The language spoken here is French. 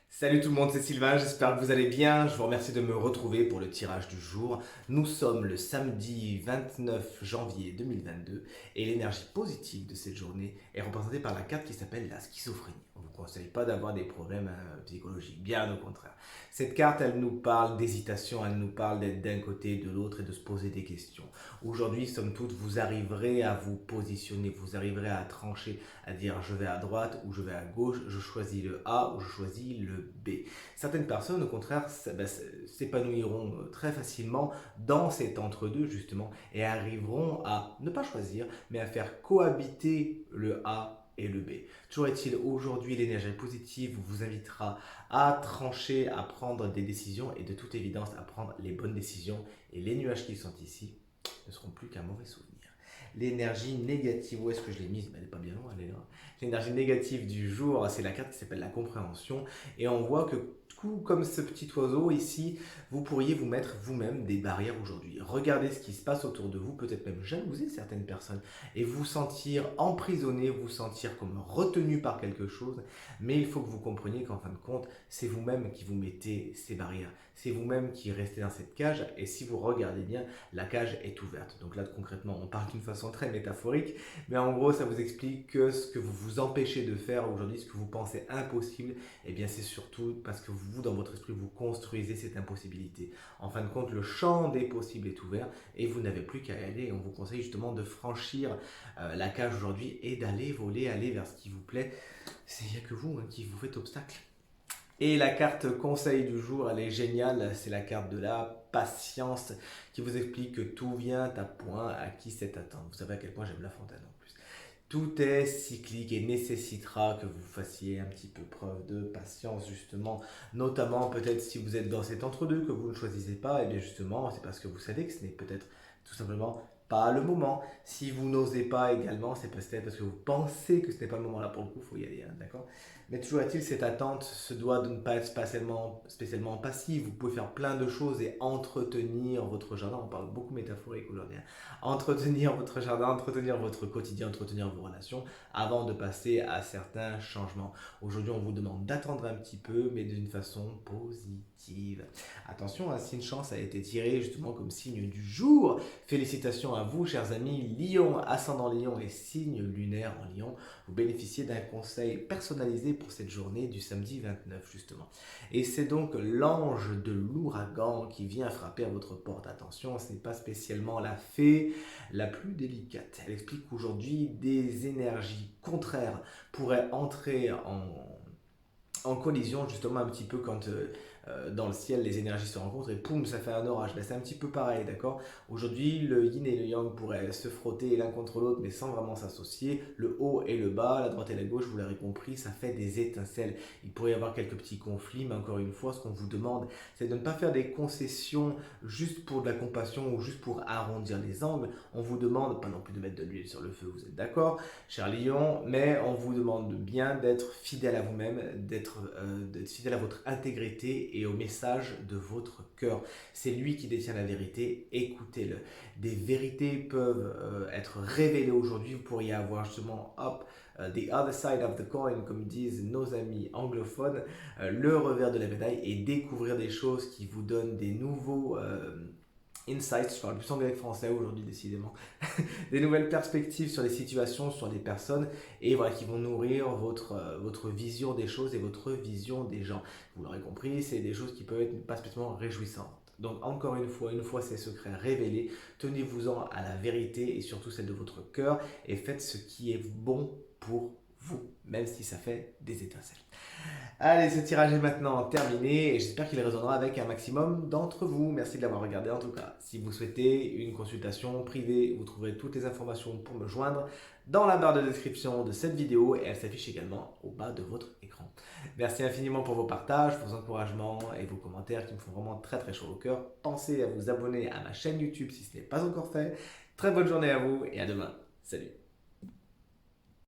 Salut tout le monde, c'est Sylvain, j'espère que vous allez bien. Je vous remercie de me retrouver pour le tirage du jour. Nous sommes le samedi 29 janvier 2022 et l'énergie positive de cette journée est représentée par la carte qui s'appelle la schizophrénie. On ne vous conseille pas d'avoir des problèmes psychologiques, bien au contraire. Cette carte, elle nous parle d'hésitation, elle nous parle d'être d'un côté et de l'autre et de se poser des questions. Aujourd'hui, somme toute, vous arriverez à vous positionner, vous arriverez à trancher, à dire je vais à droite ou je vais à gauche, je choisis le A ou je choisis le B. Certaines personnes, au contraire, s'épanouiront très facilement dans cet entre-deux, justement, et arriveront à ne pas choisir, mais à faire cohabiter le A et le B. Toujours est-il, aujourd'hui, l'énergie positive vous invitera à trancher, à prendre des décisions et de toute évidence à prendre les bonnes décisions. Et les nuages qui sont ici ne seront plus qu'un mauvais souvenir. L'énergie négative, où est-ce que je l'ai mise? Elle n'est pas bien loin, elle est là. L'énergie négative du jour, c'est la carte qui s'appelle la compréhension. Et on voit que tout comme ce petit oiseau ici, vous pourriez vous mettre vous-même des barrières aujourd'hui. Regardez ce qui se passe autour de vous, peut-être même jalouser certaines personnes et vous sentir emprisonné, vous sentir comme retenu par quelque chose. Mais il faut que vous compreniez qu'en fin de compte, c'est vous-même qui vous mettez ces barrières. C'est vous-même qui restez dans cette cage. Et si vous regardez bien, la cage est ouverte. Donc là, concrètement, on parle d'une façon très métaphorique, mais en gros, ça vous explique que ce que vous vous empêchez de faire aujourd'hui, ce que vous pensez impossible, eh bien, c'est surtout parce que vous, dans votre esprit, vous construisez cette impossibilité. En fin de compte, le champ des possibles est ouvert et vous n'avez plus qu'à y aller. On vous conseille justement de franchir la cage aujourd'hui et d'aller voler, aller vers ce qui vous plaît. Il n'y a que vous qui vous faites obstacle. Et la carte conseil du jour, elle est géniale, c'est la carte de la patience qui vous explique que tout vient à point à qui c'est attendre. Vous savez à quel point j'aime La Fontaine en plus. Tout est cyclique et nécessitera que vous fassiez un petit peu preuve de patience justement, notamment peut-être si vous êtes dans cet entre-deux que vous ne choisissez pas, et bien justement c'est parce que vous savez que ce n'est peut-être tout simplement pas le moment. Si vous n'osez pas également, c'est peut-être parce que vous pensez que ce n'est pas le moment là pour le coup, il faut y aller, hein, d'accord. Mais toujours est-il, cette attente se doit de ne pas être spécialement passive. Vous pouvez faire plein de choses et entretenir votre jardin. On parle beaucoup métaphorique aujourd'hui, hein. Entretenir votre jardin, entretenir votre quotidien, entretenir vos relations avant de passer à certains changements. Aujourd'hui, on vous demande d'attendre un petit peu, mais d'une façon positive. Attention, hein, si une chance a été tirée justement comme signe du jour, félicitations à vous, chers amis. Lion, ascendant Lion et signe lunaire en Lion. Vous bénéficiez d'un conseil personnalisé pour cette journée du samedi 29 justement. Et c'est donc l'ange de l'ouragan qui vient frapper à votre porte. Attention, ce n'est pas spécialement la fée la plus délicate. Elle explique qu'aujourd'hui, des énergies contraires pourraient entrer en collision justement un petit peu quand dans le ciel les énergies se rencontrent et poum ça fait un orage. Ben, c'est un petit peu pareil, d'accord. Aujourd'hui le yin et le yang pourraient se frotter l'un contre l'autre mais sans vraiment s'associer. Le haut et le bas, la droite et la gauche, vous l'aurez compris, ça fait des étincelles. Il pourrait y avoir quelques petits conflits, mais encore une fois ce qu'on vous demande c'est de ne pas faire des concessions juste pour de la compassion ou juste pour arrondir les angles. On vous demande pas non plus de mettre de l'huile sur le feu, vous êtes d'accord cher Lion, mais on vous demande bien d'être fidèle à vous-même, d'être fidèle à votre intégrité et au message de votre cœur. C'est lui qui détient la vérité, écoutez-le. Des vérités peuvent être révélées aujourd'hui, vous pourriez avoir justement, hop, the other side of the coin, comme disent nos amis anglophones, le revers de la médaille et découvrir des choses qui vous donnent des nouveaux insights, je parle plus anglais que français aujourd'hui décidément, des nouvelles perspectives sur les situations, sur les personnes, et voilà, qui vont nourrir votre vision des choses et votre vision des gens. Vous l'aurez compris, c'est des choses qui peuvent être pas spécialement réjouissantes. Donc encore une fois ces secrets révélés, tenez-vous-en à la vérité et surtout celle de votre cœur et faites ce qui est bon pour vous, même si ça fait des étincelles. Allez, ce tirage est maintenant terminé et j'espère qu'il résonnera avec un maximum d'entre vous. Merci de l'avoir regardé en tout cas. Si vous souhaitez une consultation privée, vous trouverez toutes les informations pour me joindre dans la barre de description de cette vidéo et elle s'affiche également au bas de votre écran. Merci infiniment pour vos partages, vos encouragements et vos commentaires qui me font vraiment très très chaud au cœur. Pensez à vous abonner à ma chaîne YouTube si ce n'est pas encore fait. Très bonne journée à vous et à demain. Salut.